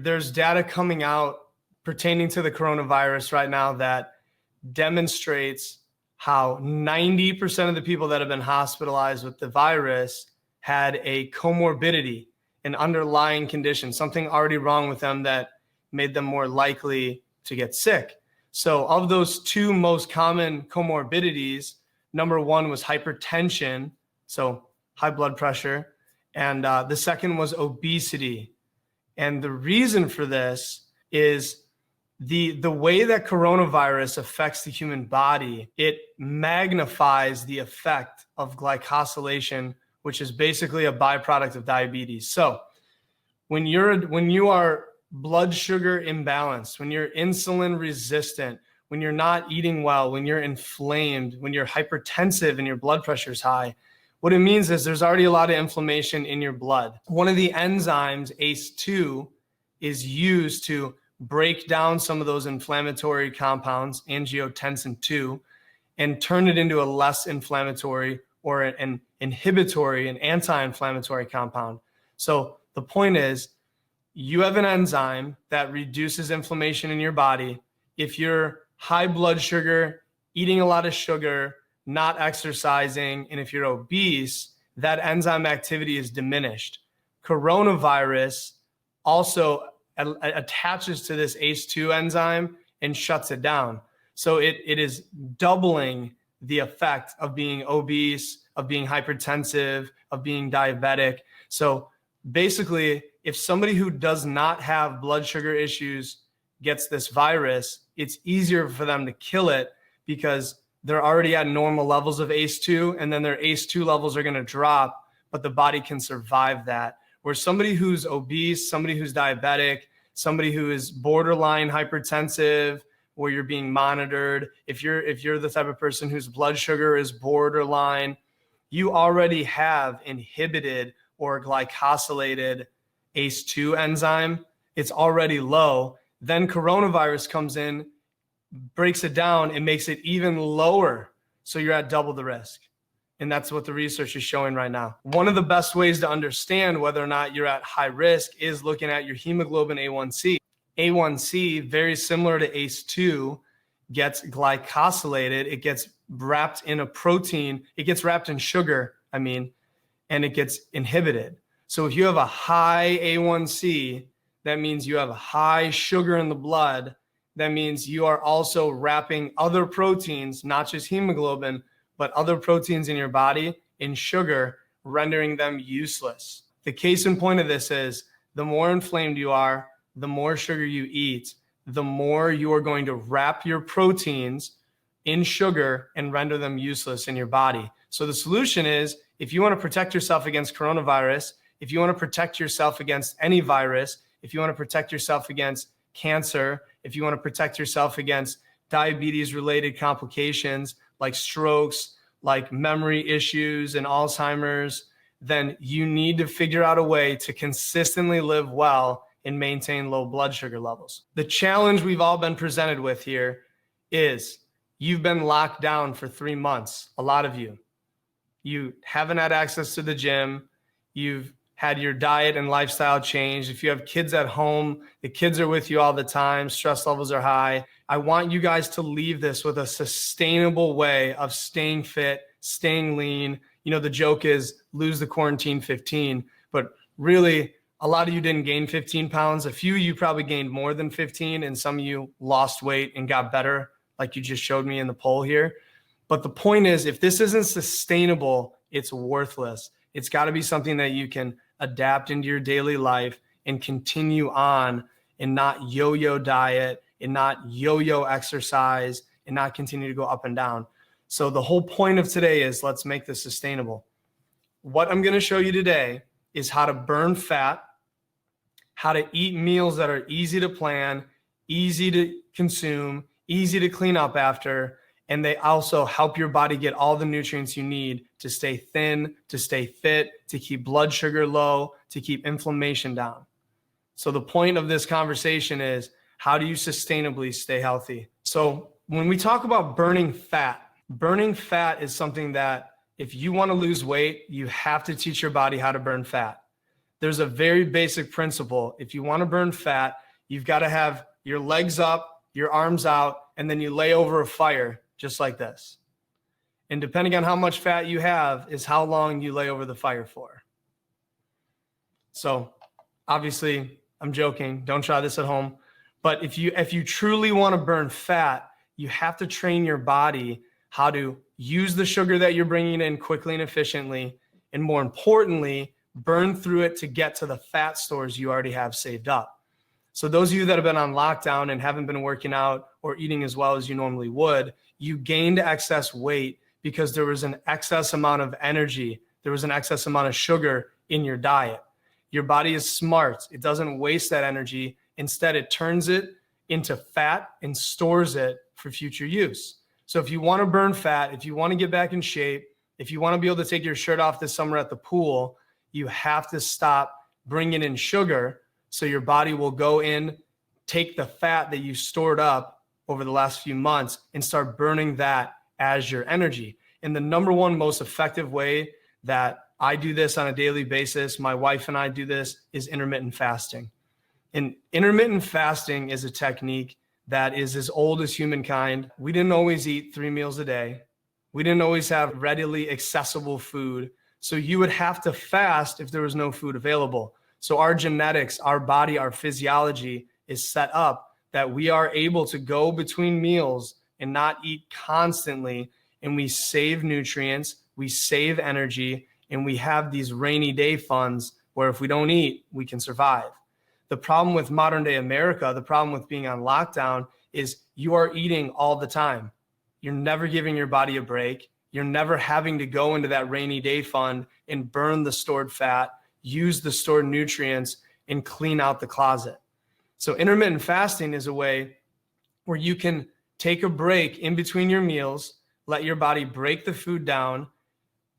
There's data coming out pertaining to the coronavirus right now that demonstrates how 90% of the people that have been hospitalized with the virus had a comorbidity, an underlying condition, something already wrong with them that made them more likely to get sick. So of those two most common comorbidities, number one was hypertension, so high blood pressure, and the second was obesity. And the reason for this is the way that coronavirus affects the human body. It magnifies the effect of glycosylation, which is basically a byproduct of diabetes. So when you are blood sugar imbalanced, when you're insulin resistant, when you're not eating well, when you're inflamed, when you're hypertensive and your blood pressure is high, what it means is there's already a lot of inflammation in your blood. One of the enzymes, ACE2, is used to break down some of those inflammatory compounds, angiotensin 2, and turn it into a less inflammatory or an inhibitory, an anti-inflammatory compound. So the point is, you have an enzyme that reduces inflammation in your body. If you're high blood sugar, eating a lot of sugar, not exercising, and if you're obese, that enzyme activity is diminished. Coronavirus also attaches to this ACE2 enzyme and shuts it down. So it is doubling the effect of being obese, of being hypertensive, of being diabetic. So basically, if somebody who does not have blood sugar issues gets this virus, it's easier for them to kill it because they're already at normal levels of ACE2, and then their ACE2 levels are going to drop, but the body can survive that. Where somebody who's obese, somebody who's diabetic, somebody who is borderline hypertensive, where you're being monitored, if you're the type of person whose blood sugar is borderline, you already have inhibited or glycosylated ACE2 enzyme. It's already low. Then coronavirus comes in, breaks it down, and makes it even lower. So you're at double the risk. And that's what the research is showing right now. One of the best ways to understand whether or not you're at high risk is looking at your hemoglobin A1C. A1C, very similar to ACE2, gets glycosylated. It gets wrapped in a protein. It gets wrapped in sugar, and it gets inhibited. So if you have a high A1C, that means you have a high sugar in the blood. That means you are also wrapping other proteins, not just hemoglobin, but other proteins in your body in sugar, rendering them useless. The case in point of this is the more inflamed you are, the more sugar you eat, the more you are going to wrap your proteins in sugar and render them useless in your body. So the solution is, if you want to protect yourself against coronavirus, if you want to protect yourself against any virus, if you want to protect yourself against cancer, if you want to protect yourself against diabetes-related complications like strokes, like memory issues and Alzheimer's, then you need to figure out a way to consistently live well and maintain low blood sugar levels. The challenge we've all been presented with here is you've been locked down for 3 months, a lot of you. You haven't had access to the gym. You've had your diet and lifestyle changed. If you have kids at home, the kids are with you all the time, stress levels are high. I want you guys to leave this with a sustainable way of staying fit, staying lean. You know, the joke is lose the quarantine 15, but really a lot of you didn't gain 15 pounds. A few of you probably gained more than 15, and some of you lost weight and got better, like you just showed me in the poll here. But the point is, if this isn't sustainable, it's worthless. It's got to be something that you can adapt into your daily life and continue on, and not yo-yo diet and not yo-yo exercise and not continue to go up and down. So the whole point of today is let's make this sustainable. What I'm going to show you today is how to burn fat, how to eat meals that are easy to plan, easy to consume, easy to clean up after, and they also help your body get all the nutrients you need to stay thin, to stay fit, to keep blood sugar low, to keep inflammation down. So the point of this conversation is, how do you sustainably stay healthy? So when we talk about burning fat is something that if you want to lose weight, you have to teach your body how to burn fat. there's a very basic principle. If you want to burn fat, you've got to have your legs up, your arms out, and then you lay over a fire just like this. And depending on how much fat you have is how long you lay over the fire for. So obviously, I'm joking. Don't try this at home. But if you truly want to burn fat, you have to train your body how to use the sugar that you're bringing in quickly and efficiently, and more importantly, burn through it to get to the fat stores you already have saved up. So those of you that have been on lockdown and haven't been working out or eating as well as you normally would, you gained excess weight because there was an excess amount of energy, there was an excess amount of sugar in your diet. Your body is smart. It doesn't waste that energy. Instead, it turns it into fat and stores it for future use. So if you want to burn fat, if you want to get back in shape, if you want to be able to take your shirt off this summer at the pool, you have to stop bringing in sugar so your body will go in, take the fat that you stored up over the last few months and start burning that as your energy. And the number one most effective way that I do this on a daily basis, my wife and I do this, is intermittent fasting. And intermittent fasting is a technique that is as old as humankind. We didn't always eat 3 meals a day. We didn't always have readily accessible food. So you would have to fast if there was no food available. So our genetics, our body, our physiology is set up that we are able to go between meals and not eat constantly. And we save nutrients, we save energy, and we have these rainy day funds where if we don't eat, we can survive. The problem with modern day America, the problem with being on lockdown is you are eating all the time. You're never giving your body a break. You're never having to go into that rainy day fund and burn the stored fat, use the stored nutrients, and clean out the closet. So intermittent fasting is a way where you can take a break in between your meals, let your body break the food down,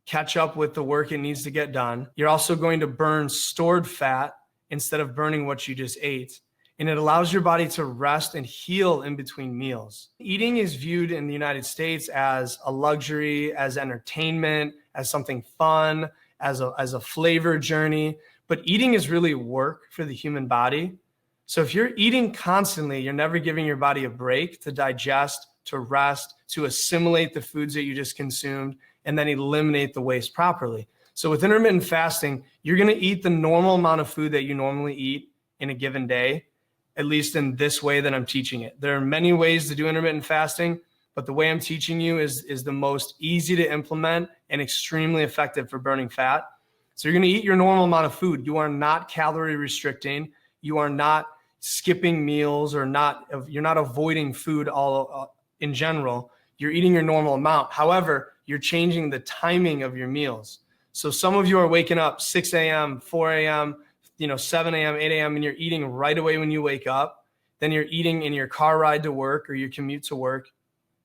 catch up with the work it needs to get done. You're also going to burn stored fat instead of burning what you just ate. And it allows your body to rest and heal in between meals. Eating is viewed in the United States as a luxury, as entertainment, as something fun, as a flavor journey. But eating is really work for the human body. So if you're eating constantly, you're never giving your body a break to digest, to rest, to assimilate the foods that you just consumed, and then eliminate the waste properly. So with intermittent fasting, you're going to eat the normal amount of food that you normally eat in a given day, at least in this way that I'm teaching it. There are many ways to do intermittent fasting, but the way I'm teaching you is the most easy to implement and extremely effective for burning fat. So you're going to eat your normal amount of food. You are not calorie restricting. You are not skipping meals or you're not avoiding food all in general. You're eating your normal amount. However, you're changing the timing of your meals. So some of you are waking up 6 a.m., 4 a.m., 7 a.m., 8 a.m., and you're eating right away when you wake up. Then you're eating in your car ride to work or your commute to work,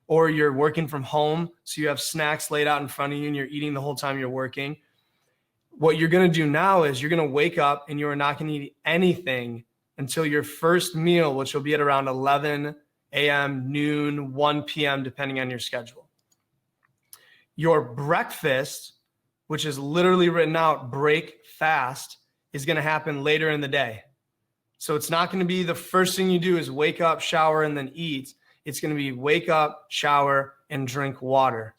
or you're working from home. So you have snacks laid out in front of you and you're eating the whole time you're working. What you're going to do now is you're going to wake up and you are not going to eat anything until your first meal, which will be at around 11 a.m., noon, 1 p.m., depending on your schedule. Your breakfast, which is literally written out, break fast, is going to happen later in the day. So it's not going to be the first thing you do is wake up, shower, and then eat. It's going to be wake up, shower, and drink water.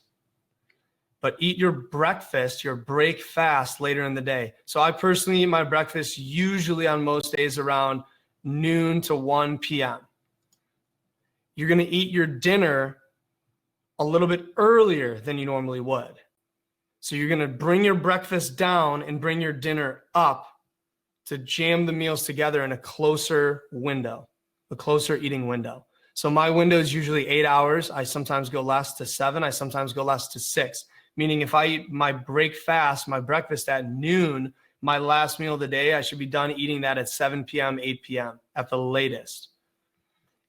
But eat your breakfast, your break fast later in the day. So I personally eat my breakfast usually on most days around noon to 1 p.m. You're going to eat your dinner a little bit earlier than you normally would. So you're going to bring your breakfast down and bring your dinner up to jam the meals together in a closer window, a closer eating window. So my window is usually 8 hours. I sometimes go less to 7. I sometimes go less to 6. Meaning if I eat my break fast, my breakfast at noon, my last meal of the day, I should be done eating that at 7 p.m., 8 p.m. at the latest.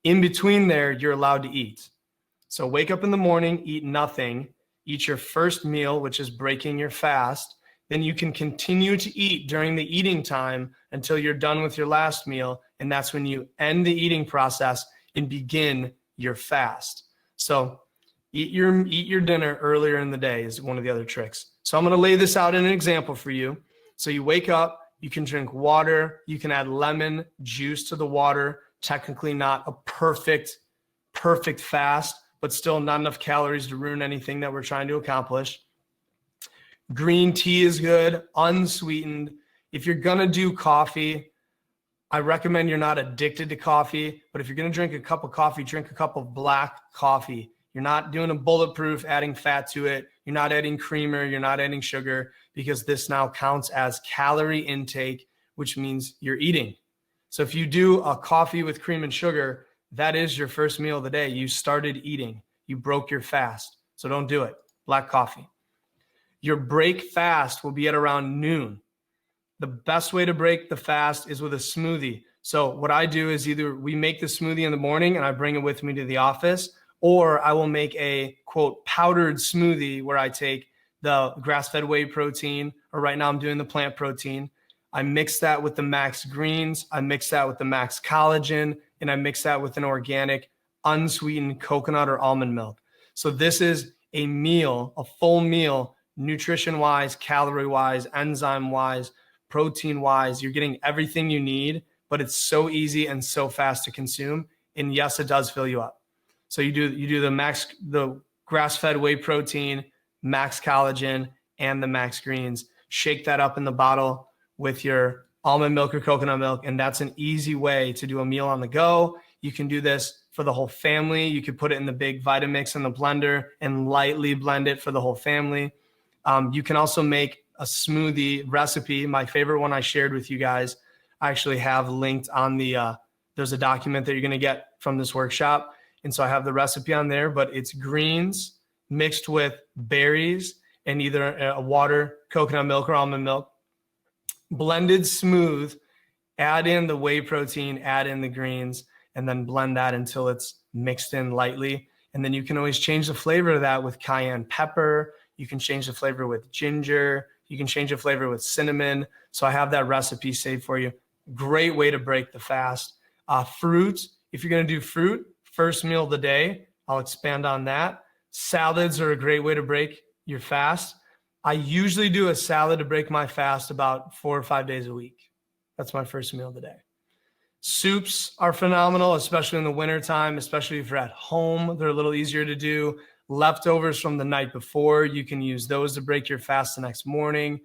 In between there, you're allowed to eat. So wake up in the morning, eat nothing, eat your first meal, which is breaking your fast. Then you can continue to eat during the eating time until you're done with your last meal. And that's when you end the eating process and begin your fast. So eat your dinner earlier in the day is one of the other tricks. So I'm going to lay this out in an example for you. So you wake up, You can drink water. You can add lemon juice to the water. Technically not a perfect fast, but still not enough calories to ruin anything that we're trying to accomplish. Green tea is good, unsweetened. If you're going to do coffee, I recommend you're not addicted to coffee, but if you're going to drink a cup of coffee, drink a cup of black coffee. You're not doing a bulletproof, adding fat to it. You're not adding creamer. You're not adding sugar, because this now counts as calorie intake, which means you're eating. So if you do a coffee with cream and sugar, that is your first meal of the day. You started eating. You broke your fast. So don't do it. Black coffee. Your break fast will be at around noon. The best way to break the fast is with a smoothie. So what I do is either we make the smoothie in the morning and I bring it with me to the office, or I will make a quote powdered smoothie where I take the grass-fed whey protein, or right now I'm doing the plant protein. I mix that with the max greens. I mix that with the max collagen, and I mix that with an organic unsweetened coconut or almond milk. So this is a meal, a full meal, nutrition-wise, calorie-wise, enzyme-wise, protein-wise. You're getting everything you need, but it's so easy and so fast to consume. And yes, it does fill you up. So you do the grass-fed whey protein, max collagen, and the max greens. Shake that up in the bottle with your almond milk or coconut milk, and that's an easy way to do a meal on the go. You can do this for the whole family. You could put it in the big Vitamix in the blender and lightly blend it for the whole family. You can also make a smoothie recipe. My favorite one I shared with you guys, I actually have linked on there's a document that you're going to get from this workshop. And so I have the recipe on there, but it's greens mixed with berries and either a water, coconut milk, or almond milk, blended smooth, add in the whey protein, add in the greens, and then blend that until it's mixed in lightly. And then you can always change the flavor of that with cayenne pepper. You can change the flavor with ginger. You can change the flavor with cinnamon. So I have that recipe saved for you. Great way to break the fast. Fruit, if you're going to do fruit, first meal of the day, I'll expand on that. Salads are a great way to break your fast. I usually do a salad to break my fast about 4 or 5 days a week. That's my first meal of the day. Soups are phenomenal, especially in the wintertime, especially if you're at home. They're a little easier to do. Leftovers from the night before, you can use those to break your fast the next morning.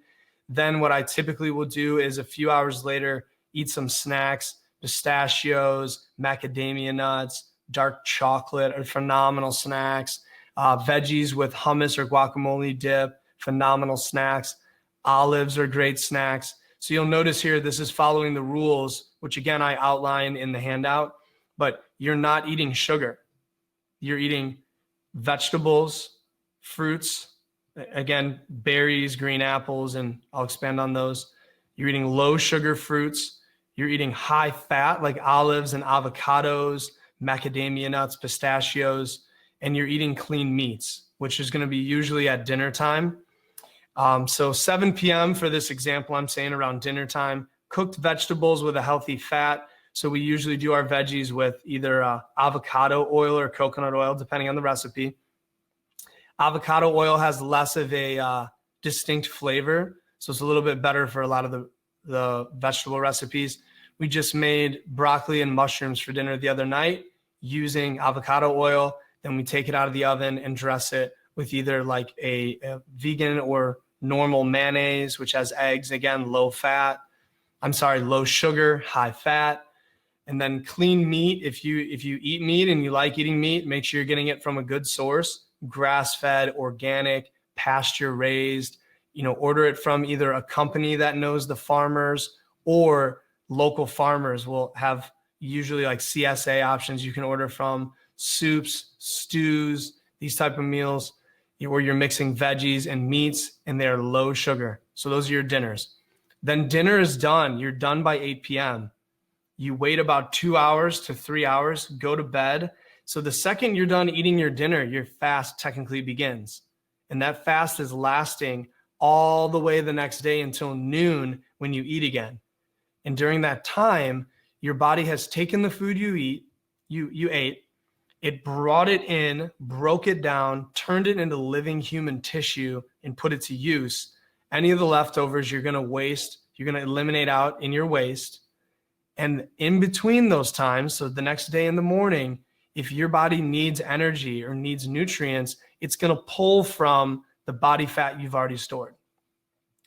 Then what I typically will do is a few hours later, eat some snacks. Pistachios, macadamia nuts, dark chocolate are phenomenal snacks. Veggies with hummus or guacamole dip, phenomenal snacks. Olives are great snacks. So you'll notice here, this is following the rules, which again, I outline in the handout, but you're not eating sugar. You're eating vegetables, fruits, again, berries, green apples, and I'll expand on those. You're eating low sugar fruits. You're eating high fat like olives and avocados, macadamia nuts, pistachios, and you're eating clean meats, which is going to be usually at dinner time. So 7 p.m. for this example, I'm saying around dinner time. Cooked vegetables with a healthy fat. So we usually do our veggies with either avocado oil or coconut oil, depending on the recipe. Avocado oil has less of a distinct flavor, so it's a little bit better for a lot of the vegetable recipes. We just made broccoli and mushrooms for dinner the other night using avocado oil. Then we take it out of the oven and dress it with either like a vegan or normal mayonnaise, which has eggs, again, low sugar, high fat. And then clean meat. If you eat meat and you like eating meat, make sure you're getting it from a good source, grass-fed, organic, pasture-raised. Order it from either a company that knows the farmers, or local farmers will have usually like CSA options you can order from, soups, stews, these type of meals where you're mixing veggies and meats and they're low sugar. So those are your dinners. Then dinner is done. You're done by 8 p.m. You wait about 2 hours to 3 hours, go to bed. So the second you're done eating your dinner, your fast technically begins. And that fast is lasting all the way the next day until noon when you eat again. And during that time, your body has taken the food you ate, it brought it in, broke it down, turned it into living human tissue and put it to use. Any of the leftovers you're going to waste you're going to eliminate out in your waist. And in between those times, so the next day in the morning, if your body needs energy or needs nutrients, it's going to pull from the body fat you've already stored.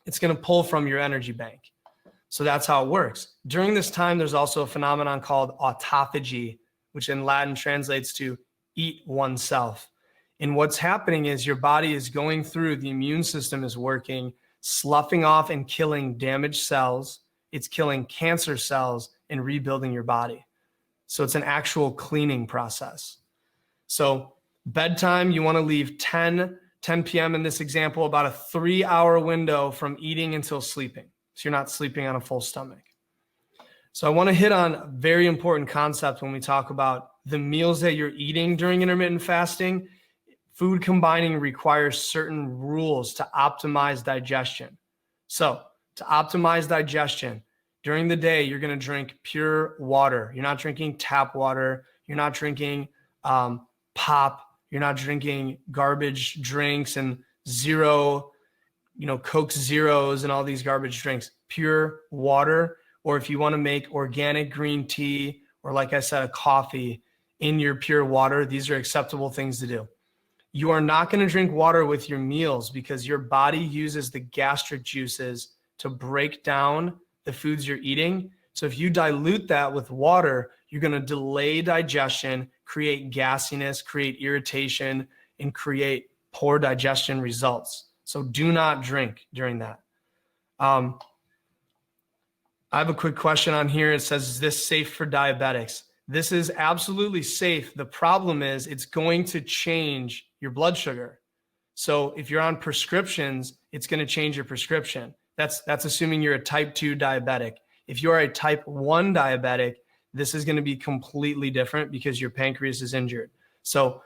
It's going to pull from your energy bank. So that's how it works. During this time, there's also a phenomenon called autophagy, which in Latin translates to eat oneself. And what's happening is your body is going through, the immune system is working, sloughing off and killing damaged cells. It's killing cancer cells and rebuilding your body. So it's an actual cleaning process. So bedtime, you want to leave 10 p.m. in this example, about a 3-hour window from eating until sleeping. So you're not sleeping on a full stomach. So I want to hit on a very important concept when we talk about the meals that you're eating during intermittent fasting. Food combining requires certain rules to optimize digestion. So to optimize digestion, during the day, you're going to drink pure water. You're not drinking tap water. You're not drinking pop. You're not drinking garbage drinks and zero, Coke Zeros and all these garbage drinks. Pure water, or if you want to make organic green tea, or like I said, a coffee in your pure water, these are acceptable things to do. You are not going to drink water with your meals because your body uses the gastric juices to break down the foods you're eating. So if you dilute that with water, you're going to delay digestion, create gassiness, create irritation, and create poor digestion results. So do not drink during that. I have a quick question on here. It says, is this safe for diabetics? This is absolutely safe. The problem is it's going to change your blood sugar. So if you're on prescriptions, it's going to change your prescription. That's assuming you're a type 2 diabetic. If you're a type 1 diabetic, this is going to be completely different because your pancreas is injured. So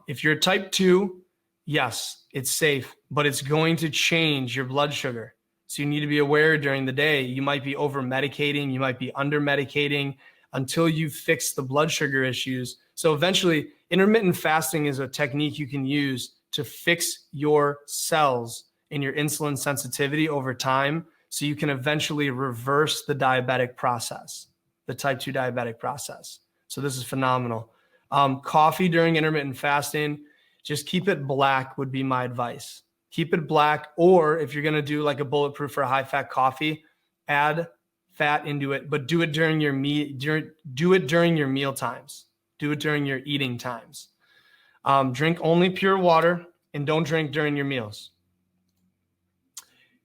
if you're type 2, yes, it's safe, but it's going to change your blood sugar. So you need to be aware during the day. You might be over medicating, you might be under medicating until you fix the blood sugar issues. So eventually, intermittent fasting is a technique you can use to fix your cells and your insulin sensitivity over time, so you can eventually reverse the diabetic process, the type 2 diabetic process. So this is phenomenal. Coffee during intermittent fasting, just keep it black would be my advice. Keep it black, or if you're going to do like a bulletproof or a high-fat coffee, add fat into it, but do it during your during your meal times. Do it during your eating times. Drink only pure water and don't drink during your meals.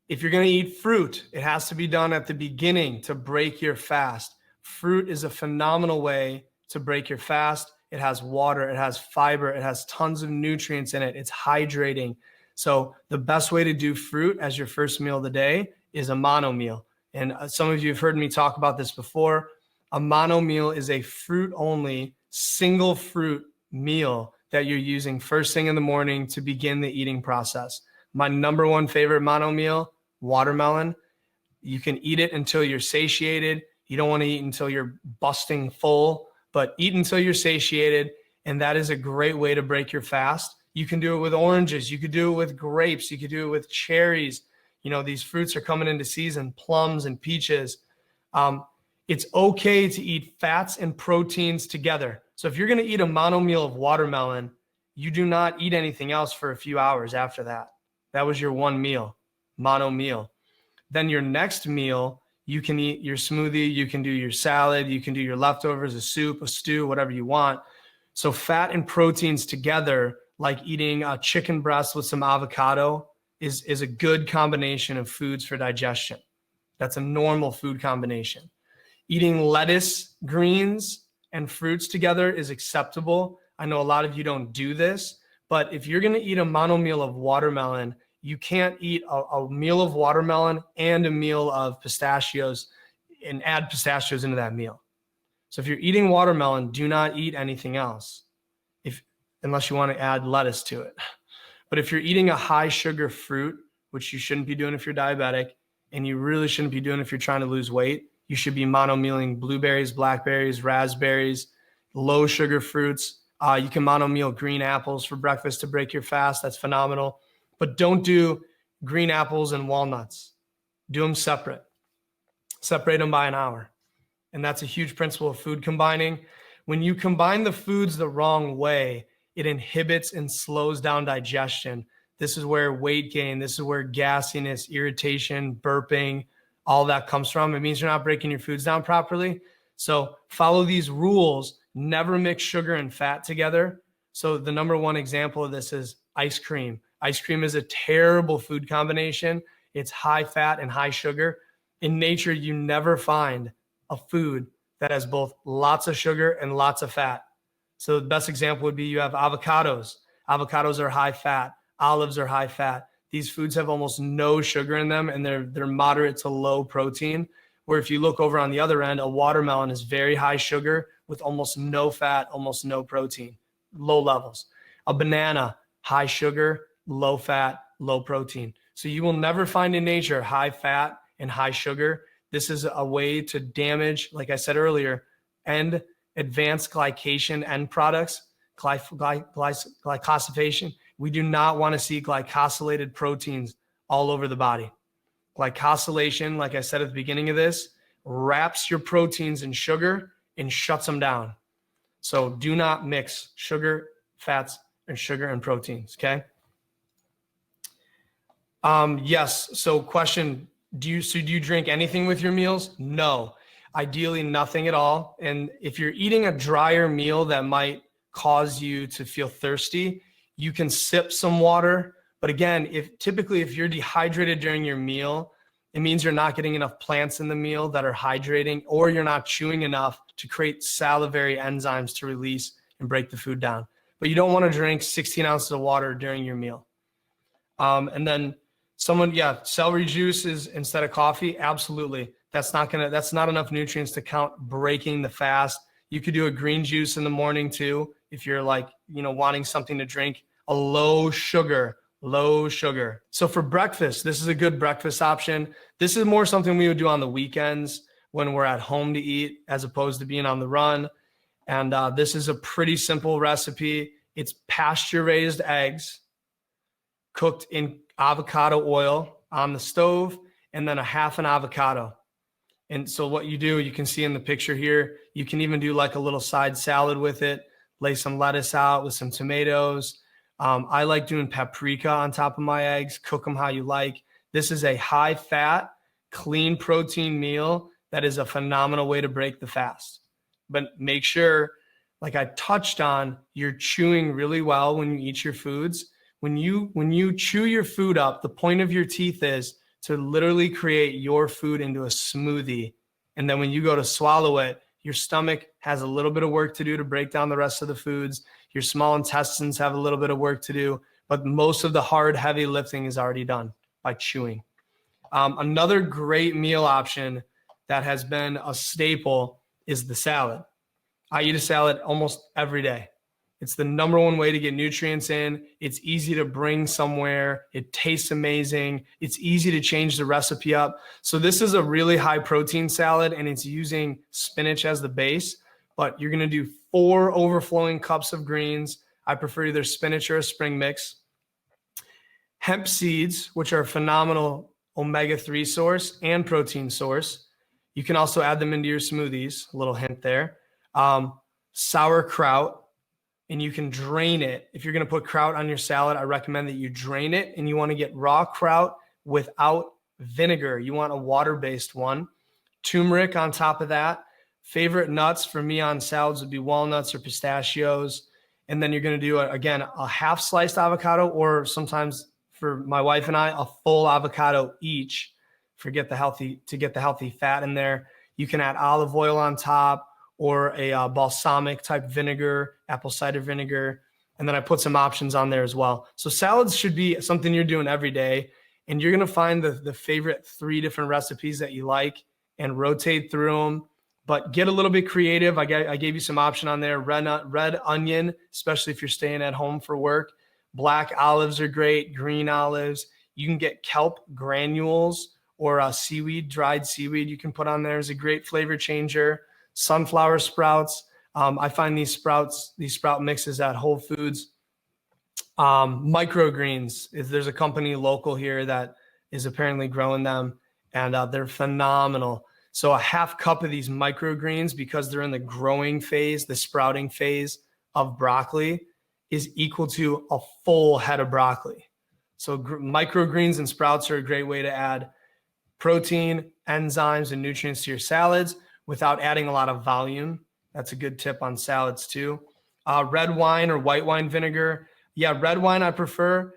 If you're going to eat fruit, it has to be done at the beginning to break your fast. Fruit is a phenomenal way to break your fast. It has water, it has fiber, it has tons of nutrients in it. It's hydrating. So the best way to do fruit as your first meal of the day is a mono meal. And some of you have heard me talk about this before. A mono meal is a fruit-only, single fruit meal that you're using first thing in the morning to begin the eating process. My number one favorite mono meal, watermelon. You can eat it until you're satiated. You don't want to eat until you're busting full, but eat until you're satiated. And that is a great way to break your fast. You can do it with oranges. You could do it with grapes. You could do it with cherries. These fruits are coming into season, plums and peaches. It's okay to eat fats and proteins together. So if you're going to eat a mono meal of watermelon, you do not eat anything else for a few hours after that. That was your one meal, mono meal. Then your next meal, you can eat your smoothie, you can do your salad, you can do your leftovers, a soup, a stew, whatever you want. So fat and proteins together, like eating a chicken breast with some avocado, is a good combination of foods for digestion. That's a normal food combination. Eating lettuce, greens, and fruits together is acceptable. I know a lot of you don't do this, but if you're going to eat a mono meal of watermelon, you can't eat a meal of watermelon and a meal of pistachios and add pistachios into that meal. So if you're eating watermelon, do not eat anything else unless you want to add lettuce to it. But if you're eating a high sugar fruit, which you shouldn't be doing if you're diabetic, and you really shouldn't be doing if you're trying to lose weight, you should be mono mealing blueberries, blackberries, raspberries, low sugar fruits. You can mono meal green apples for breakfast to break your fast. That's phenomenal. But don't do green apples and walnuts. Do them separate. separate them by an hour. And that's a huge principle of food combining. When you combine the foods the wrong way, it inhibits and slows down digestion. This is where weight gain, this is where gassiness, irritation, burping, all that comes from. It means you're not breaking your foods down properly. So follow these rules. Never mix sugar and fat together. So the number one example of this is ice cream. Ice cream is a terrible food combination. It's high fat and high sugar. In nature, you never find a food that has both lots of sugar and lots of fat. So the best example would be you have avocados. Avocados are high fat. Olives are high fat. These foods have almost no sugar in them, and they're moderate to low protein. Where if you look over on the other end, a watermelon is very high sugar with almost no fat, almost no protein, low levels. A banana, high sugar, low fat, low protein. So you will never find in nature high fat and high sugar. This is a way to damage, like I said earlier, and advanced glycation end products, glycosylation. We do not want to see glycosylated proteins all over the body. Glycosylation, like I said at the beginning of this, wraps your proteins in sugar and shuts them down. So do not mix sugar, fats, and sugar and proteins, okay? Yes, so question, do you drink anything with your meals? No, ideally nothing at all. And if you're eating a drier meal that might cause you to feel thirsty, you can sip some water. But again, if you're dehydrated during your meal, it means you're not getting enough plants in the meal that are hydrating, or you're not chewing enough to create salivary enzymes to release and break the food down. But you don't want to drink 16 ounces of water during your meal. And then celery juice is instead of coffee. Absolutely. That's not enough nutrients to count breaking the fast. You could do a green juice in the morning too, if you're wanting something to drink. A low sugar. So for breakfast, this is a good breakfast option. This is more something we would do on the weekends when we're at home to eat, as opposed to being on the run. And this is a pretty simple recipe. It's pasture-raised eggs cooked in avocado oil on the stove, and then a half an avocado. And so what you do, you can see in the picture here, you can even do like a little side salad with it, lay some lettuce out with some tomatoes. I like doing paprika on top of my eggs, cook them how you like. This is a high fat, clean protein meal that is a phenomenal way to break the fast. But make sure, like I touched on, you're chewing really well when you eat your foods. When you chew your food up, the point of your teeth is to literally create your food into a smoothie. And then when you go to swallow it, your stomach has a little bit of work to do to break down the rest of the foods. Your small intestines have a little bit of work to do, but most of the hard, heavy lifting is already done by chewing. Another great meal option that has been a staple is the salad. I eat a salad almost every day. It's the number one way to get nutrients in. It's easy to bring somewhere. It tastes amazing. It's easy to change the recipe up. So this is a really high protein salad, and it's using spinach as the base, but you're going to do 4 overflowing cups of greens. I prefer either spinach or a spring mix. Hemp seeds, which are a phenomenal omega-3 source and protein source. You can also add them into your smoothies, a little hint there. Sauerkraut, and you can drain it. If you're going to put kraut on your salad, I recommend that you drain it, and you want to get raw kraut without vinegar. You want a water-based one. Turmeric on top of that. Favorite nuts for me on salads would be walnuts or pistachios. And then you're going to do, again, a half sliced avocado, or sometimes for my wife and I, a full avocado each to get the healthy fat in there. You can add olive oil on top, or a balsamic type vinegar, apple cider vinegar. And then I put some options on there as well. So salads should be something you're doing every day. And you're going to find the favorite 3 different recipes that you like and rotate through them. But get a little bit creative. I gave you some option on there. Red onion, especially if you're staying at home for work. Black olives are great. Green olives. You can get kelp granules or seaweed, dried seaweed you can put on there as a great flavor changer. Sunflower sprouts. I find these sprout mixes at Whole Foods. Microgreens. There's a company local here that is apparently growing them, and they're phenomenal. So a half cup of these microgreens, because they're in the growing phase, the sprouting phase of broccoli, is equal to a full head of broccoli. So microgreens and sprouts are a great way to add protein, enzymes, and nutrients to your salads without adding a lot of volume. That's a good tip on salads too. Red wine or white wine vinegar. Yeah, red wine I prefer.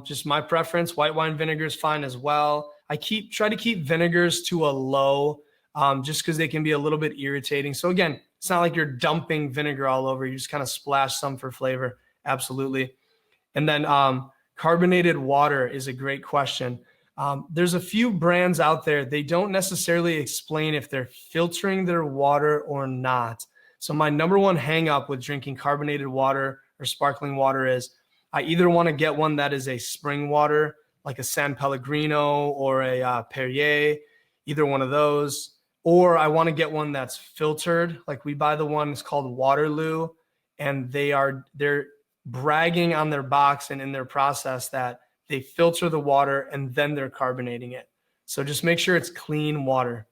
Just my preference. White wine vinegar is fine as well. I try to keep vinegars to a low, just because they can be a little bit irritating. So again, it's not like you're dumping vinegar all over. You just kind of splash some for flavor. Absolutely. And then carbonated water is a great question. There's a few brands out there. They don't necessarily explain if they're filtering their water or not. So my number one hang up with drinking carbonated water or sparkling water is I either want to get one that is a spring water, like a San Pellegrino or a Perrier, either one of those, or I want to get one that's filtered. Like we buy the one, it's called Waterloo, and they're bragging on their box and in their process that they filter the water and then they're carbonating it. So just make sure it's clean water.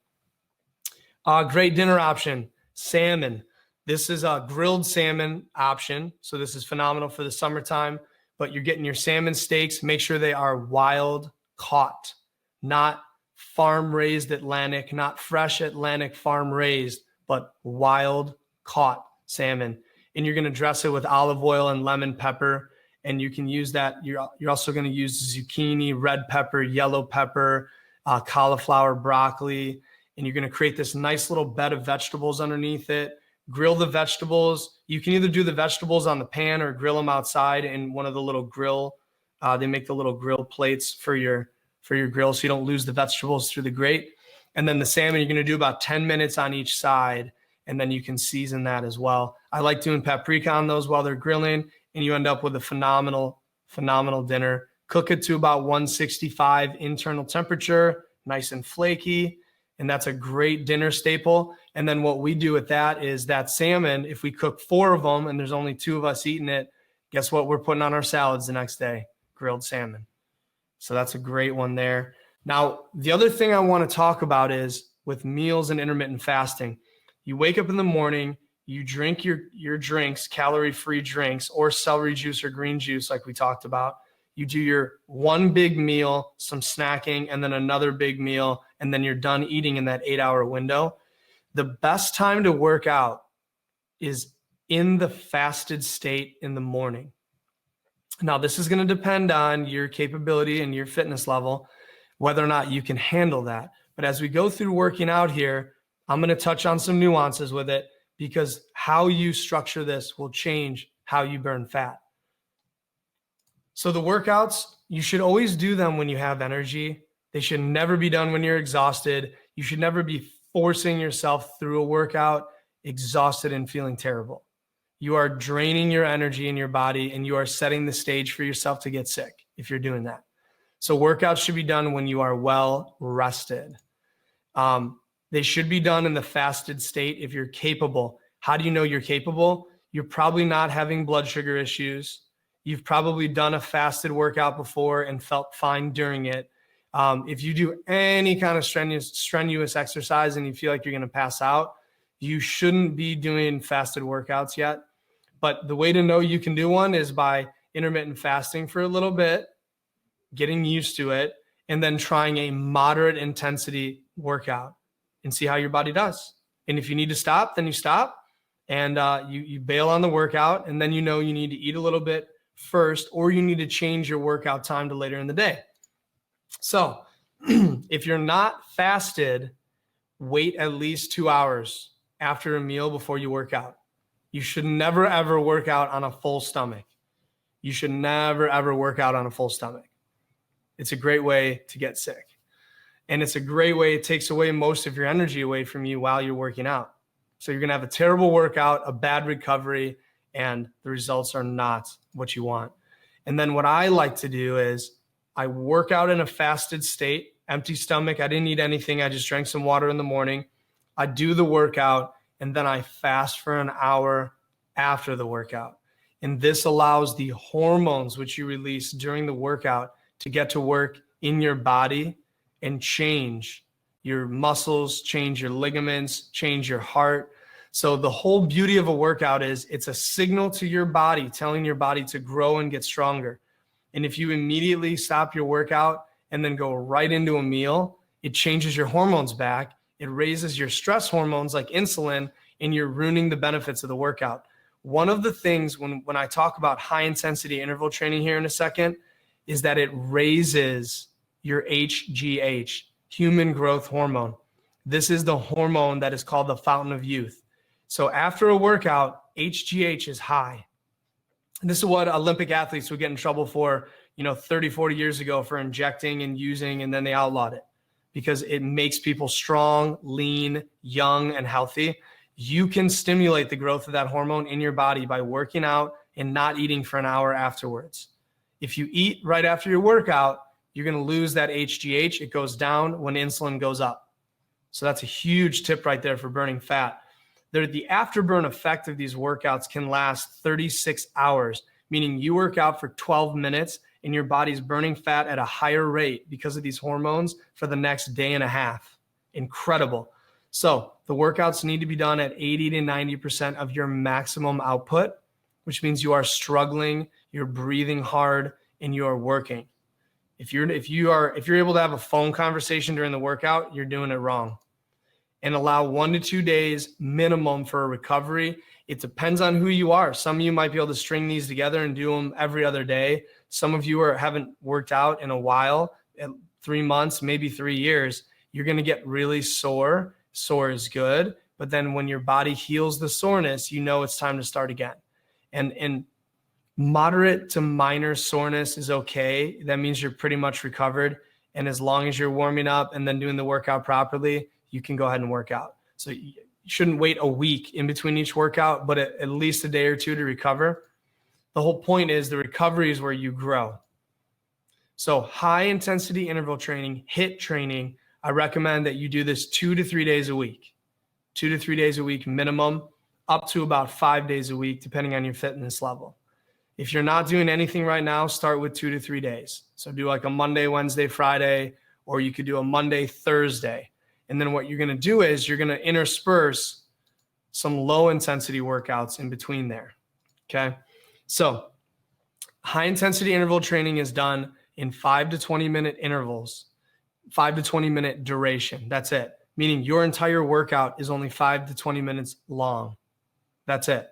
Great dinner option, salmon. This is a grilled salmon option. So this is phenomenal for the summertime, but you're getting your salmon steaks. Make sure they are wild caught, not farm raised Atlantic, not fresh Atlantic farm raised, but wild caught salmon. And you're going to dress it with olive oil and lemon pepper. And you can use that. You're also going to use zucchini, red pepper, yellow pepper, cauliflower, broccoli. And you're going to create this nice little bed of vegetables underneath it. Grill the vegetables. You can either do the vegetables on the pan or grill them outside in one of the little grill. They make the little grill plates for your grill so you don't lose the vegetables through the grate. And then the salmon, you're going to do about 10 minutes on each side. And then you can season that as well. I like doing paprika on those while they're grilling, and you end up with a phenomenal dinner. Cook it to about 165 internal temperature, nice and flaky. And that's a great dinner staple. And then what we do with that is that salmon, if we cook 4 of them and there's only 2 of us eating it, guess what we're putting on our salads the next day? Grilled salmon. So that's a great one there. Now, the other thing I want to talk about is with meals and intermittent fasting. You wake up in the morning, you drink your drinks, calorie-free drinks, or celery juice or green juice like we talked about. You do your one big meal, some snacking, and then another big meal, and then you're done eating in that 8-hour window. The best time to work out is in the fasted state in the morning. Now, this is going to depend on your capability and your fitness level, whether or not you can handle that. But as we go through working out here, I'm going to touch on some nuances with it because how you structure this will change how you burn fat. So the workouts, you should always do them when you have energy. They should never be done when you're exhausted. You should never be forcing yourself through a workout exhausted and feeling terrible. You are draining your energy in your body and you are setting the stage for yourself to get sick if you're doing that. So workouts should be done when you are well rested. They should be done in the fasted state if you're capable. How do you know you're capable? You're probably not having blood sugar issues. You've probably done a fasted workout before and felt fine during it. If you do any kind of strenuous exercise and you feel like you're going to pass out, you shouldn't be doing fasted workouts yet. But the way to know you can do one is by intermittent fasting for a little bit, getting used to it, and then trying a moderate intensity workout and see how your body does. And if you need to stop, then you stop and you bail on the workout. And then you know you need to eat a little bit first, or you need to change your workout time to later in the day. So if you're not fasted, wait at least 2 hours after a meal before you work out. You should never, ever work out on a full stomach. You should never, ever work out on a full stomach. It's a great way to get sick. And it's a great way, it takes away most of your energy away from you while you're working out. So you're going to have a terrible workout, a bad recovery, and the results are not what you want. And then what I like to do is I work out in a fasted state, empty stomach. I didn't eat anything. I just drank some water in the morning. I do the workout, and then I fast for an hour after the workout. And this allows the hormones which you release during the workout to get to work in your body and change your muscles, change your ligaments, change your heart. So the whole beauty of a workout is it's a signal to your body, telling your body to grow and get stronger. And if you immediately stop your workout and then go right into a meal, it changes your hormones back. It raises your stress hormones like insulin, and you're ruining the benefits of the workout. One of the things when I talk about high intensity interval training here in a second is that it raises your HGH, human growth hormone. This is the hormone that is called the fountain of youth. So after a workout, HGH is high. And this is what Olympic athletes would get in trouble for, 30, 40 years ago for injecting and using, and then they outlawed it because it makes people strong, lean, young, and healthy. You can stimulate the growth of that hormone in your body by working out and not eating for an hour afterwards. If you eat right after your workout, you're going to lose that HGH. It goes down when insulin goes up. So that's a huge tip right there for burning fat. The afterburn effect of these workouts can last 36 hours, meaning you work out for 12 minutes and your body's burning fat at a higher rate because of these hormones for the next day and a half. Incredible. So the workouts need to be done at 80 to 90% of your maximum output, which means you are struggling, you're breathing hard, and you are working. If you're able to have a phone conversation during the workout, you're doing it wrong. And allow 1 to 2 days minimum for a recovery. It depends on who you are. Some of you might be able to string these together and do them every other day. Some of you haven't worked out in a while, 3 months, maybe 3 years. You're going to get really sore. Sore is good. But then when your body heals the soreness, it's time to start again. And moderate to minor soreness is okay. That means you're pretty much recovered. And as long as you're warming up and then doing the workout properly, you can go ahead and work out. So you shouldn't wait a week in between each workout, but at least a day or two to recover. The whole point is the recovery is where you grow. So high intensity interval training, HIIT training, I recommend that you do this 2 to 3 days a week. 2 to 3 days a week minimum, up to about 5 days a week, depending on your fitness level. If you're not doing anything right now, start with 2 to 3 days. So do like a Monday, Wednesday, Friday, or you could do a Monday, Thursday. And then what you're going to do is you're going to intersperse some low intensity workouts in between there. Okay. So high intensity interval training is done in 5 to 20 minute intervals, 5 to 20 minute duration. That's it. Meaning your entire workout is only 5 to 20 minutes long. That's it.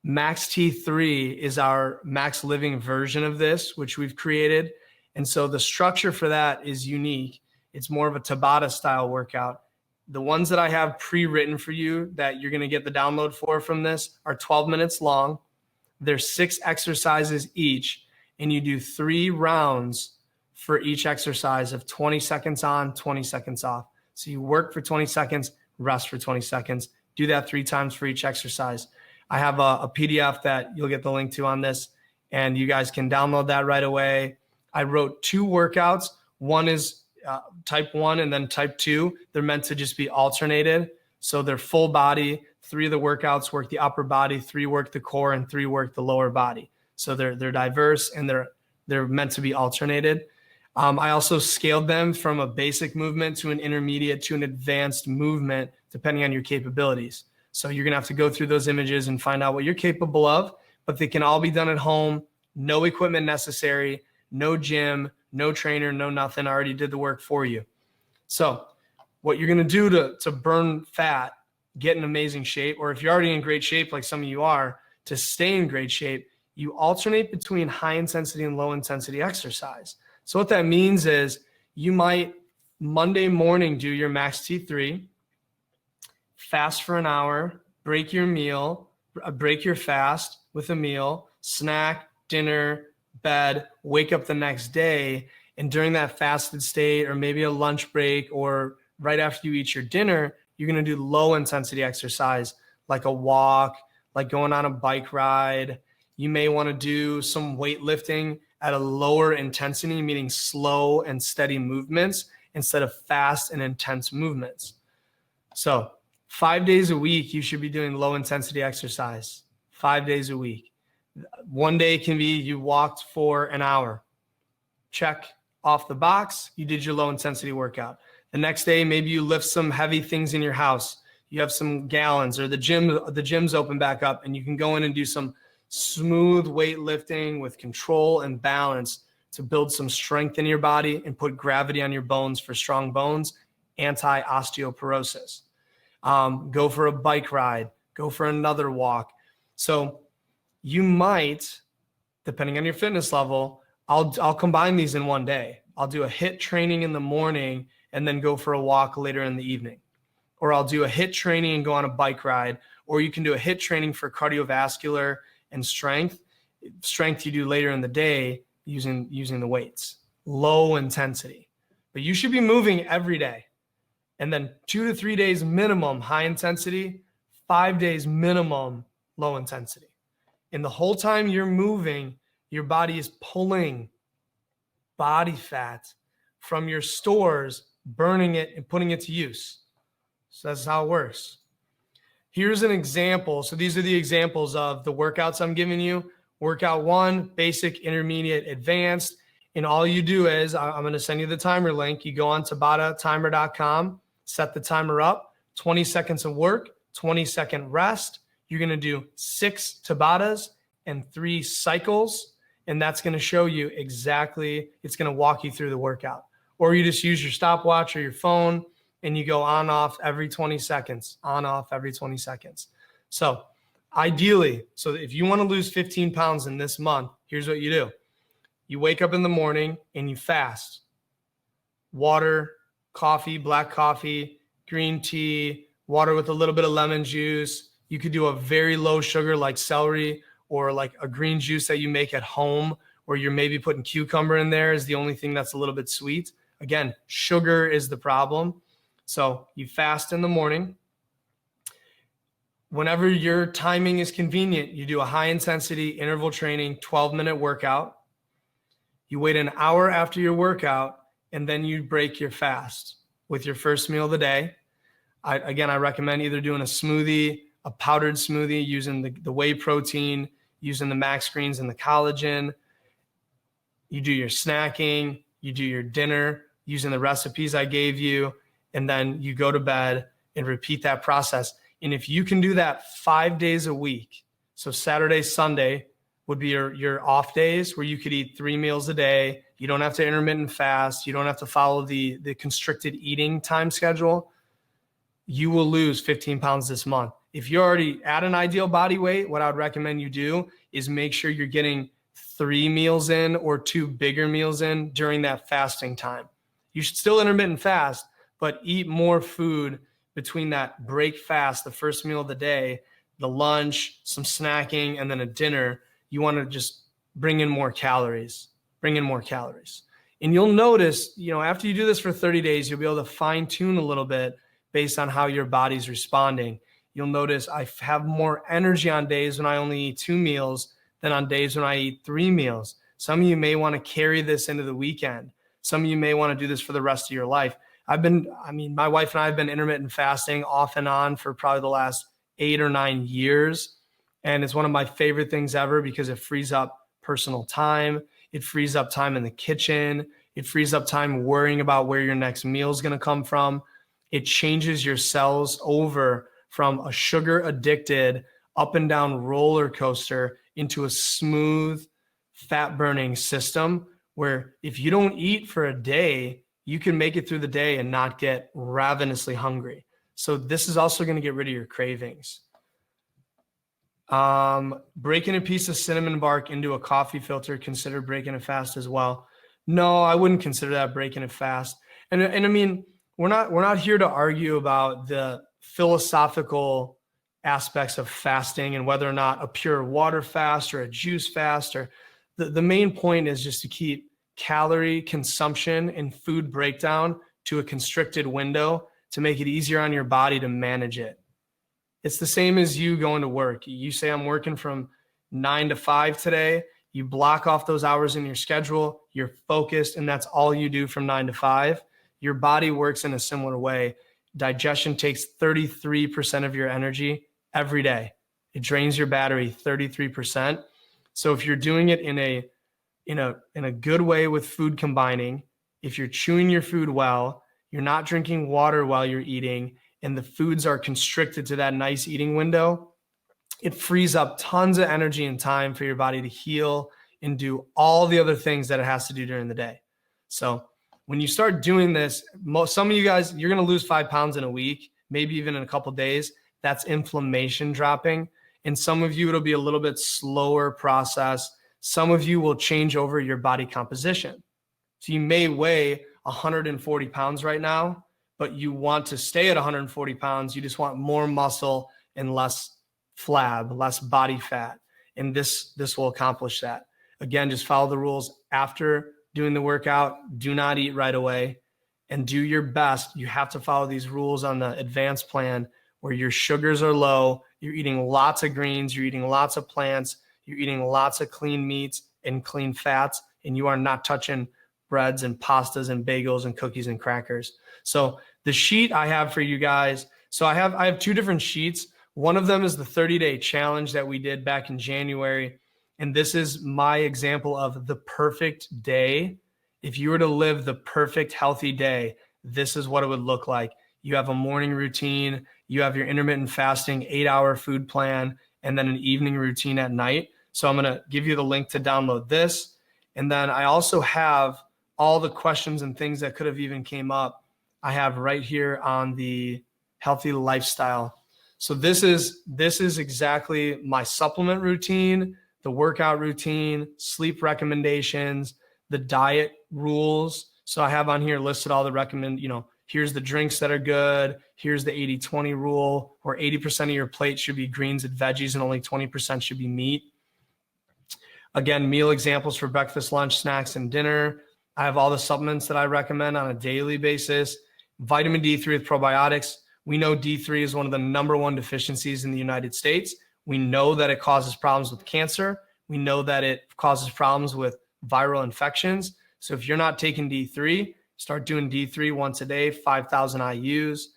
Max T3 is our max living version of this, which we've created. And so the structure for that is unique. It's more of a Tabata style workout. The ones that I have pre-written for you that you're going to get the download for from this are 12 minutes long. There's 6 exercises each, and you do 3 rounds for each exercise of 20 seconds on, 20 seconds off. So you work for 20 seconds, rest for 20 seconds. Do that 3 times for each exercise. I have a PDF that you'll get the link to on this, and you guys can download that right away. I wrote 2 workouts. One is type 1 and then type 2. They're meant to just be alternated. So they're full body. 3 of the workouts work the upper body, 3 work the core, and 3 work the lower body. So they're diverse and they're meant to be alternated. I also scaled them from a basic movement to an intermediate to an advanced movement, depending on your capabilities. So you're going to have to go through those images and find out what you're capable of, but they can all be done at home. No equipment necessary, no gym, no trainer, no nothing. I already did the work for you. So what you're going to do to burn fat, get in amazing shape, or if you're already in great shape, like some of you are, to stay in great shape, you alternate between high intensity and low intensity exercise. So what that means is you might Monday morning do your max T3, fast for an hour, break your meal, break your fast with a meal, snack, dinner, bed, wake up the next day, and during that fasted state or maybe a lunch break or right after you eat your dinner, you're going to do low intensity exercise like a walk, like going on a bike ride. You may want to do some weightlifting at a lower intensity, meaning slow and steady movements instead of fast and intense movements. So 5 days a week, you should be doing low intensity exercise 5 days a week. One day can be you walked for an hour. Check off the box. You did your low intensity workout. The next day, maybe you lift some heavy things in your house. You have some gallons, or the gym's open back up, and you can go in and do some smooth weightlifting with control and balance to build some strength in your body and put gravity on your bones for strong bones, anti-osteoporosis. Go for a bike ride, go for another walk. So you might, depending on your fitness level, I'll combine these in one day. I'll do a HIIT training in the morning and then go for a walk later in the evening. Or I'll do a HIIT training and go on a bike ride. Or you can do a HIIT training for cardiovascular and strength. Strength you do later in the day using the weights. Low intensity. But you should be moving every day. And then 2 to 3 days minimum high intensity, 5 days minimum low intensity. And the whole time you're moving, your body is pulling body fat from your stores, burning it and putting it to use. So that's how it works. Here's an example. So these are the examples of the workouts I'm giving you. Workout 1, basic, intermediate, advanced. And all you do is, I'm going to send you the timer link. You go on TabaTatimer.com, set the timer up, 20 seconds of work, 20-second rest. You're going to do 6 Tabatas and 3 cycles. And that's going to show you exactly, it's going to walk you through the workout. Or you just use your stopwatch or your phone and you go on, off every 20 seconds, on, off every 20 seconds. So ideally, so if you want to lose 15 pounds in this month, here's what you do. You wake up in the morning and you fast. Water, coffee, black coffee, green tea, water with a little bit of lemon juice. You could do a very low sugar like celery, or like a green juice that you make at home, where you're maybe putting cucumber in there is the only thing that's a little bit sweet. Again, sugar is the problem. So you fast in the morning. Whenever your timing is convenient, you do a high intensity interval training, 12-minute workout. You wait an hour after your workout, and then you break your fast with your first meal of the day. I recommend either doing a smoothie, a powdered smoothie using the whey protein, using the max greens and the collagen. You do your snacking, you do your dinner using the recipes I gave you, and then you go to bed and repeat that process. And if you can do that 5 days a week, so Saturday, Sunday would be your off days where you could eat 3 meals a day. You don't have to intermittent fast. You don't have to follow the constricted eating time schedule. You will lose 15 pounds this month. If you're already at an ideal body weight, what I would recommend you do is make sure you're getting 3 meals in or 2 bigger meals in during that fasting time. You should still intermittent fast, but eat more food between that break fast, the first meal of the day, the lunch, some snacking, and then a dinner. You want to just bring in more calories. And you'll notice, after you do this for 30 days, you'll be able to fine tune a little bit based on how your body's responding. You'll notice I have more energy on days when I only eat 2 meals than on days when I eat 3 meals. Some of you may want to carry this into the weekend. Some of you may want to do this for the rest of your life. My wife and I have been intermittent fasting off and on for probably the last 8 or 9 years. And it's one of my favorite things ever because it frees up personal time. It frees up time in the kitchen. It frees up time worrying about where your next meal is going to come from. It changes your cells over from a sugar addicted up and down roller coaster into a smooth fat burning system where if you don't eat for a day, you can make it through the day and not get ravenously hungry. So this is also going to get rid of your cravings. Breaking a piece of cinnamon bark into a coffee filter, consider breaking a fast as well. No, I wouldn't consider that breaking a fast. And I mean, we're not here to argue about the philosophical aspects of fasting and whether or not a pure water fast or a juice fast, or the main point is just to keep calorie consumption and food breakdown to a constricted window to make it easier on your body to manage it. It's the same as you going to work. You say, I'm working from 9 to 5 today. You block off those hours in your schedule. You're focused, and that's all you do from 9 to 5. Your body works in a similar way. Digestion takes 33% of your energy every day. It drains your battery 33%. So if you're doing it in a good way with food combining, if you're chewing your food well, you're not drinking water while you're eating, and the foods are constricted to that nice eating window, it frees up tons of energy and time for your body to heal and do all the other things that it has to do during the day. So when you start doing this, some of you guys, you're going to lose 5 pounds in a week, maybe even in a couple of days. That's inflammation dropping. And some of you, it'll be a little bit slower process. Some of you will change over your body composition. So you may weigh 140 pounds right now, but you want to stay at 140 pounds. You just want more muscle and less flab, less body fat. And this will accomplish that. Again, just follow the rules. After doing the workout, do not eat right away and do your best. You have to follow these rules on the advanced plan where your sugars are low, you're eating lots of greens, you're eating lots of plants, you're eating lots of clean meats and clean fats, and you are not touching breads and pastas and bagels and cookies and crackers. So the sheet I have for you guys, so I have 2 different sheets. One of them is the 30-day challenge that we did back in January. And this is my example of the perfect day. If you were to live the perfect healthy day, this is what it would look like. You have a morning routine, you have your intermittent fasting 8-hour food plan, and then an evening routine at night. So I'm going to give you the link to download this. And then I also have all the questions and things that could have even came up. I have right here on the healthy lifestyle. So this is exactly my supplement routine, the workout routine, sleep recommendations, the diet rules. So I have on here listed all the here's the drinks that are good. Here's the 80-20 rule, where 80% of your plate should be greens and veggies and only 20% should be meat. Again, meal examples for breakfast, lunch, snacks, and dinner. I have all the supplements that I recommend on a daily basis. Vitamin D3 with probiotics. We know D3 is one of the #1 deficiencies in the United States. We know that it causes problems with cancer. We know that it causes problems with viral infections. So if you're not taking D3, start doing D3 once a day, 5,000 IUs.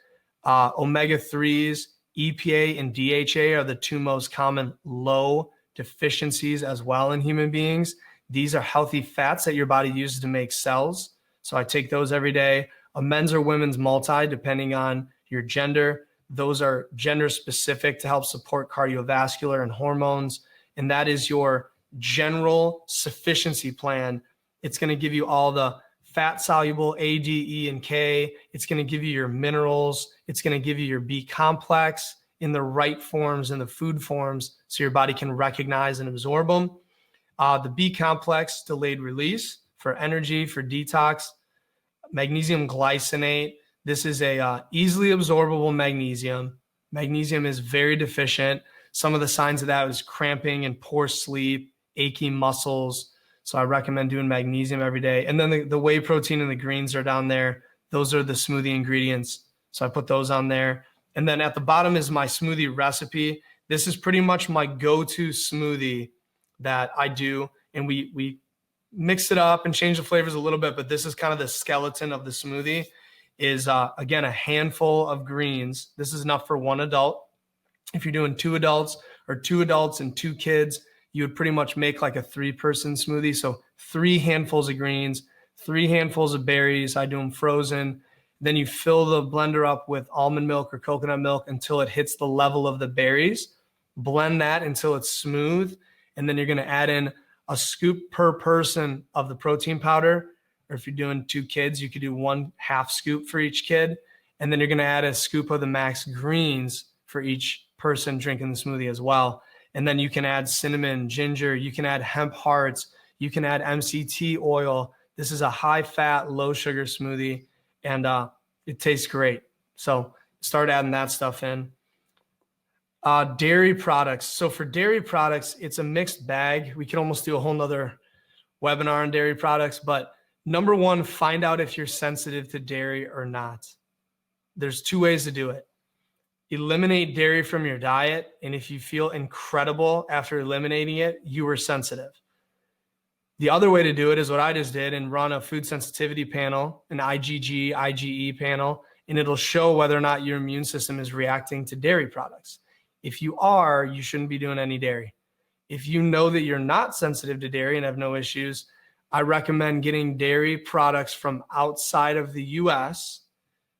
Omega-3s, EPA and DHA are the 2 most common low deficiencies as well in human beings. These are healthy fats that your body uses to make cells. So I take those every day. A men's or women's multi, depending on your gender. Those are gender specific to help support cardiovascular and hormones. And that is your general sufficiency plan. It's going to give you all the fat soluble A, D, E, and K. It's going to give you your minerals. It's going to give you your B complex in the right forms, in the food forms, so your body can recognize and absorb them. The B complex, delayed release for energy, for detox. Magnesium glycinate. This is a easily absorbable magnesium. Magnesium is very deficient. Some of the signs of that is cramping and poor sleep, achy muscles. So I recommend doing magnesium every day. And then the whey protein and the greens are down there. Those are the smoothie ingredients. So I put those on there. And then at the bottom is my smoothie recipe. This is pretty much my go-to smoothie that I do. And we mix it up and change the flavors a little bit, but this is kind of the skeleton of the smoothie. Is again, a handful of greens. This is enough for 1 adult. If you're doing 2 adults or 2 adults and 2 kids, you would pretty much make like a 3-person smoothie. So 3 handfuls of greens, 3 handfuls of berries. I do them frozen. Then you fill the blender up with almond milk or coconut milk until it hits the level of the berries. Blend that until it's smooth. And then you're going to add in a scoop per person of the protein powder. Or if you're doing 2 kids, you could do 1/2 scoop for each kid. And then you're going to add a scoop of the max greens for each person drinking the smoothie as well. And then you can add cinnamon, ginger, you can add hemp hearts, you can add MCT oil. This is a high fat, low sugar smoothie, and it tastes great. So start adding that stuff in. Dairy products. So for dairy products, it's a mixed bag. We could almost do a whole nother webinar on dairy products, but #1, find out if you're sensitive to dairy or not. There's 2 ways to do it. Eliminate dairy from your diet, and if you feel incredible after eliminating it, you were sensitive. The other way to do it is what I just did and run a food sensitivity panel, an IgG, IgE panel, and it'll show whether or not your immune system is reacting to dairy products. If you are, you shouldn't be doing any dairy. If you know that you're not sensitive to dairy and have no issues, I recommend getting dairy products from outside of the US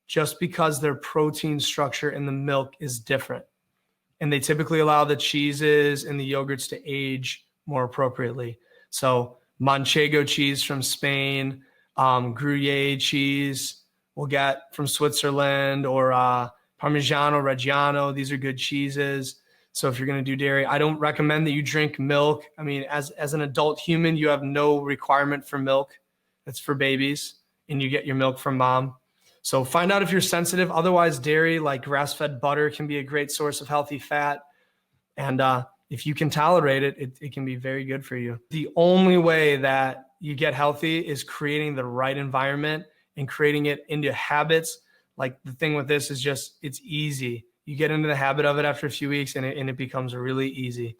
just because their protein structure in the milk is different. And they typically allow the cheeses and the yogurts to age more appropriately. So Manchego cheese from Spain, Gruyere cheese we'll get from Switzerland, or Parmigiano Reggiano. These are good cheeses. So if you're going to do dairy, I don't recommend that you drink milk. I mean, as an adult human, you have no requirement for milk. It's for babies, and you get your milk from mom. So find out if you're sensitive. Otherwise, dairy like grass-fed butter can be a great source of healthy fat. And if you can tolerate it, it can be very good for you. The only way that you get healthy is creating the right environment and creating it into habits. Like the thing with this is just, it's easy. You get into the habit of it after a few weeks, and it becomes really easy.